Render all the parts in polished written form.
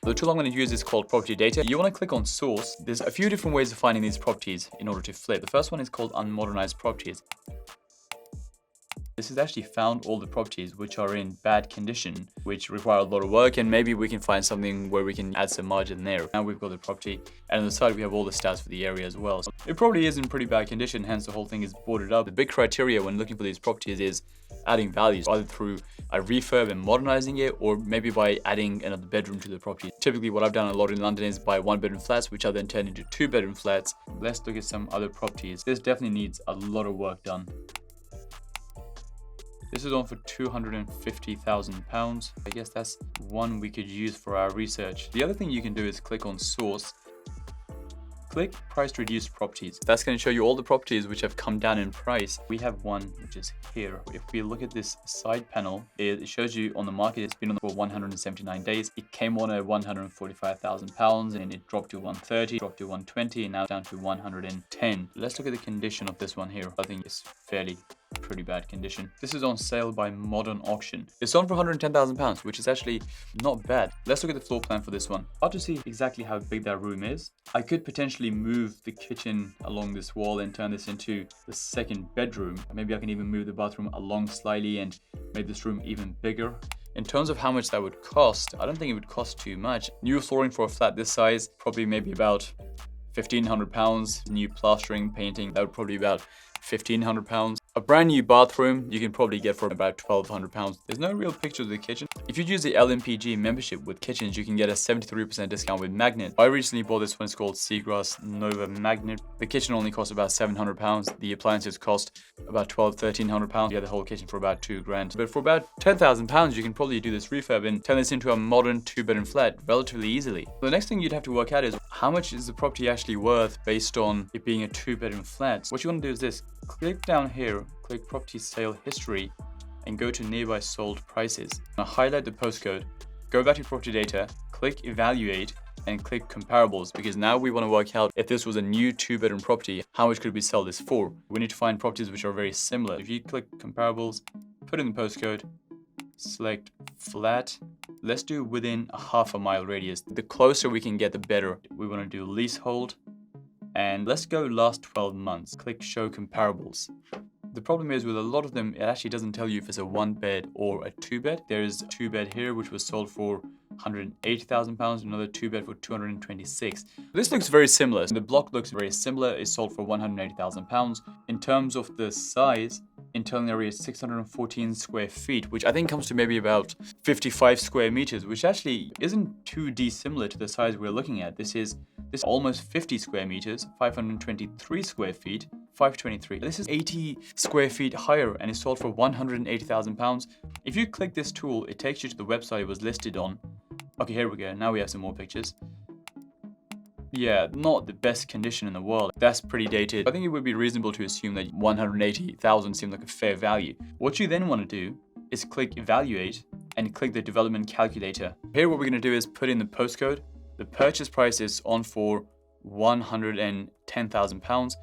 The tool I'm going to use is called property data. You want to click on source. There's a few different ways of finding these properties in order to flip. The first one is called unmodernized properties. This has actually found all the properties which are in bad condition, which require a lot of work, and maybe we can find something where we can add some margin there. Now we've got the property, and on the side we have all the stats for the area as well. So it probably is in pretty bad condition, hence the whole thing is boarded up. The big criteria when looking for these properties is adding values, either through a refurb and modernizing it, or maybe by adding another bedroom to the property. Typically what I've done a lot in London is buy 1-bedroom flats, which I then turn into 2-bedroom flats. Let's look at some other properties. This definitely needs a lot of work done. This is on for £250,000. I guess that's one we could use for our research. The other thing you can do is click on source. Click price reduced properties. That's going to show you all the properties which have come down in price. We have one which is here. If we look at this side panel, it shows you on the market it's been on for 179 days. It came on at £145,000 and it dropped to 130, dropped to 120, and now down to 110. Let's look at the condition of this one here. I think it's pretty bad condition. This is on sale by Modern Auction. It's on for £110,000, which is actually not bad. Let's look at the floor plan for this one. Hard to see exactly how big that room is. I could potentially move the kitchen along this wall and turn this into the second bedroom. Maybe I can even move the bathroom along slightly and make this room even bigger. In terms of how much that would cost, I don't think it would cost too much. New flooring for a flat this size, probably maybe about £1,500. New plastering, painting, that would probably be about £1,500. A brand new bathroom you can probably get for about £1,200. There's no real picture of the kitchen. If you use the LMPG membership with kitchens, you can get a 73% discount with magnet. I recently bought this one. It's called Seagrass Nova Magnet. The kitchen only costs about £700. The appliances cost about £1,300. You get the whole kitchen for about £2,000. But for about £10,000, you can probably do this refurb and turn this into a modern 2-bedroom flat relatively easily. The next thing you'd have to work out is how much is the property actually worth based on it being a 2-bedroom flat. What you want to do is this. Click down here, click property sale history, and go to nearby sold prices. Now highlight the postcode, go back to property data, click evaluate, and click comparables, because now we want to work out if this was a new 2-bedroom property, how much could we sell this for? We need to find properties which are very similar. If you click comparables, put in the postcode, select flat. Let's do within a ½ mile radius. The closer we can get, the better. We want to do leasehold. And let's go last 12 months. Click show comparables. The problem is with a lot of them, it actually doesn't tell you if it's a 1-bed or a 2-bed. There's a 2-bed here, which was sold for £180,000, another 2-bed for £226,000. This looks very similar. The block looks very similar. It's sold for £180,000. In terms of the size, internal area is 614 square feet, which I think comes to maybe about 55 square meters, which actually isn't too dissimilar to the size we're looking at. This is almost 50 square meters, 523 square feet, 523. This is 80 square feet higher and it's sold for £180,000. If you click this tool, it takes you to the website it was listed on. Okay, here we go. Now we have some more pictures. Yeah, not the best condition in the world. That's pretty dated. I think it would be reasonable to assume that 180,000 seemed like a fair value. What you then want to do is click evaluate and click the development calculator. Here what we're going to do is put in the postcode. The purchase price is on for £110,000.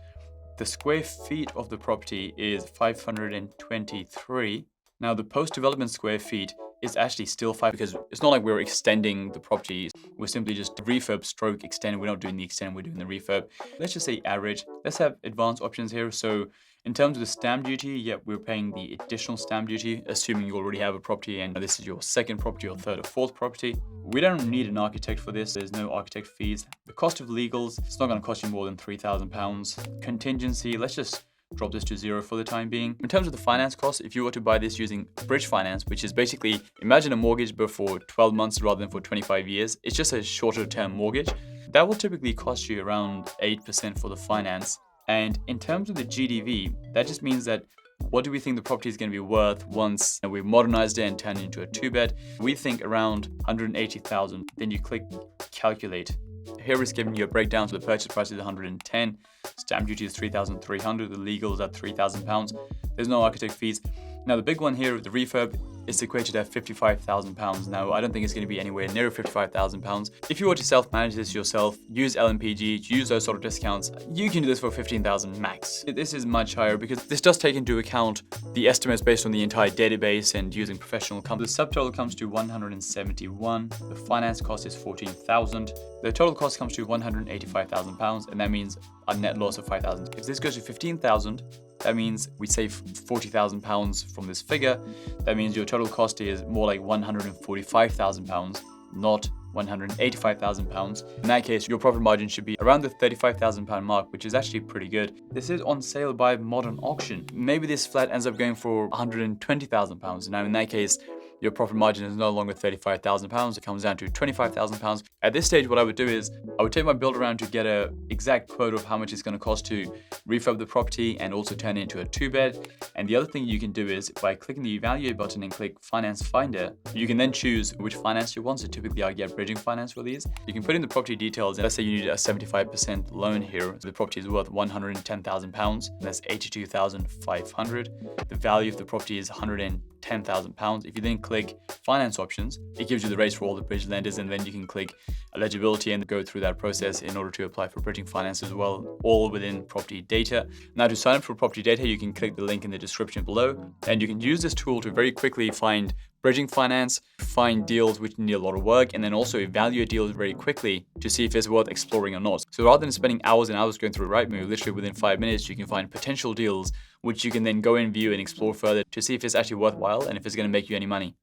The square feet of the property is 523. Now the post-development square feet is actually still 5 because it's not like we're extending the property. We're simply just refurb stroke extend. We're not doing the extend, we're doing the refurb. Let's just say average. Let's have advanced options here. So in terms of the stamp duty, yeah, we're paying the additional stamp duty, assuming you already have a property and this is your second property or third or fourth property. We don't need an architect for this. There's no architect fees. The cost of legals, it's not going to cost you more than £3,000. Contingency, let's just drop this to 0 for the time being. In terms of the finance costs, if you were to buy this using bridge finance, which is basically, imagine a mortgage but for 12 months rather than for 25 years. It's just a shorter term mortgage. That will typically cost you around 8% for the finance. And in terms of the GDV, that just means that what do we think the property is going to be worth once we've modernized it and turned it into a 2-bed? We think around 180,000. Then you click calculate. Here it's giving you a breakdown. So the purchase price is 110, stamp duty is 3,300, the legals at £3,000. There's no architect fees. Now the big one here, the refurb, it's equated at £55,000. Now, I don't think it's going to be anywhere near £55,000. If you were to self-manage this yourself, use LMPG, use those sort of discounts, you can do this for 15,000 max. This is much higher because this does take into account the estimates based on the entire database and using professional companies. The subtotal comes to 171. The finance cost is 14,000. The total cost comes to £185,000, and that means a net loss of 5,000. If this goes to 15,000, that means we save £40,000 from this figure. That means your total cost is more like £145,000, not £185,000. In that case, your profit margin should be around the £35,000 mark, which is actually pretty good. This is on sale by modern auction. Maybe this flat ends up going for £120,000. Now, in that case, your profit margin is no longer £35,000. It comes down to £25,000. At this stage, what I would do is I would take my build around to get an exact quote of how much it's going to cost to refurb the property and also turn it into a 2-bed. And the other thing you can do is by clicking the evaluate button and click finance finder, you can then choose which finance you want. So typically I get bridging finance for these. You can put in the property details. Let's say you need a 75% loan here. So the property is worth £110,000. That's £82,500. The value of the property is £110,000. If you then click finance options, it gives you the rates for all the bridge lenders, and then you can click eligibility and go through that process in order to apply for bridging finance as well, all within property data. Now, to sign up for property data, you can click the link in the description below, and you can use this tool to very quickly find bridging finance, find deals which need a lot of work, and then also evaluate deals very quickly to see if it's worth exploring or not. So rather than spending hours and hours going through Rightmove, literally within 5 minutes, you can find potential deals which you can then go and view and explore further to see if it's actually worthwhile and if it's going to make you any money.